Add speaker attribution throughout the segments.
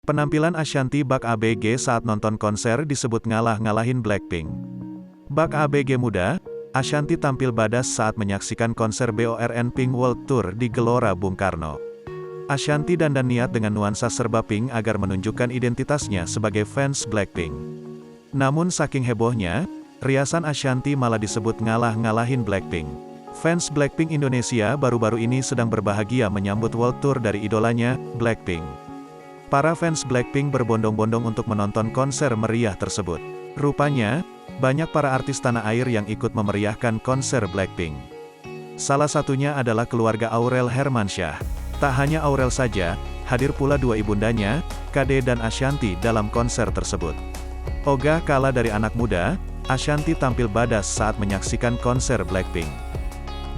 Speaker 1: Penampilan Ashanty bak ABG saat nonton konser disebut ngalah-ngalahin Blackpink. Bak ABG muda, Ashanty tampil badas saat menyaksikan konser BORN Pink World Tour di Gelora Bung Karno. Ashanty dandan niat dengan nuansa serba pink agar menunjukkan identitasnya sebagai fans Blackpink. Namun saking hebohnya, riasan Ashanty malah disebut ngalah-ngalahin Blackpink. Fans Blackpink Indonesia baru-baru ini sedang berbahagia menyambut World Tour dari idolanya, Blackpink. Para fans Blackpink berbondong-bondong untuk menonton konser meriah tersebut. Rupanya, banyak para artis tanah air yang ikut memeriahkan konser Blackpink. Salah satunya adalah keluarga Aurel Hermansyah. Tak hanya Aurel saja, hadir pula dua ibundanya, Kade dan Ashanty dalam konser tersebut. Ogah kalah dari anak muda, Ashanty tampil badas saat menyaksikan konser Blackpink.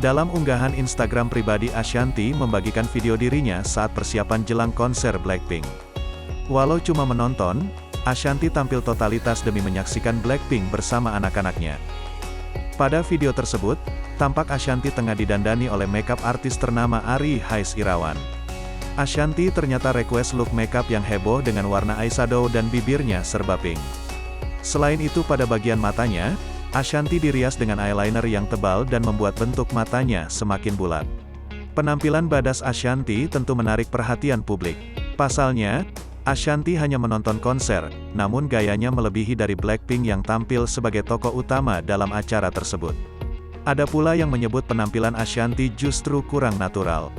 Speaker 1: Dalam unggahan Instagram pribadi, Ashanty membagikan video dirinya saat persiapan jelang konser Blackpink. Walau cuma menonton, Ashanty tampil totalitas demi menyaksikan Blackpink bersama anak-anaknya. Pada video tersebut, tampak Ashanty tengah didandani oleh makeup artis ternama Ari Hais Irawan. Ashanty ternyata request look makeup yang heboh dengan warna eyeshadow dan bibirnya serba pink. Selain itu pada bagian matanya, Ashanty dirias dengan eyeliner yang tebal dan membuat bentuk matanya semakin bulat. Penampilan badas Ashanty tentu menarik perhatian publik. Pasalnya, Ashanty hanya menonton konser, namun gayanya melebihi dari Blackpink yang tampil sebagai tokoh utama dalam acara tersebut. Ada pula yang menyebut penampilan Ashanty justru kurang natural.